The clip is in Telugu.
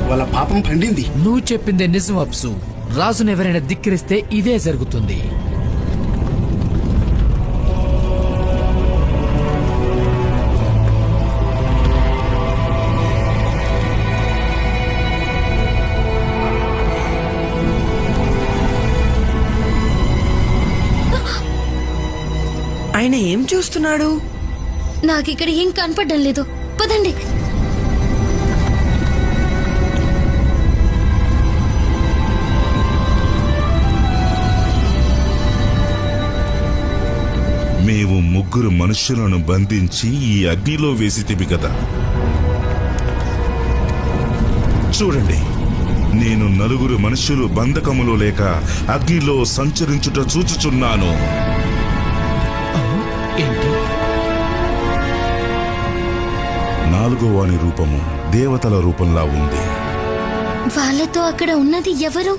వాళ్ళ పాపం పండింది. నువ్వు చెప్పిందే నిజం అప్సు. రాజును ఎవరైనా ధిక్కరిస్తే ఇదే జరుగుతుంది. ఆయన ఏం చూస్తున్నాడు? నాకిక్కడ ఏం కనపడడం లేదు. పదండి. మేము ముగ్గురు మనుష్యులను బంధించి ఈ అగ్నిలో వేసితివి కదా. చూడండి, నేను నలుగురు మనుష్యులు బంధకములో లేక అగ్నిలో సంచరించుట చూచుచున్నాను. ఏంటి? నాలుగో వాని రూపము దేవతల రూపంలా ఉంది. వాళ్ళతో అక్కడ ఉన్నది ఎవరు?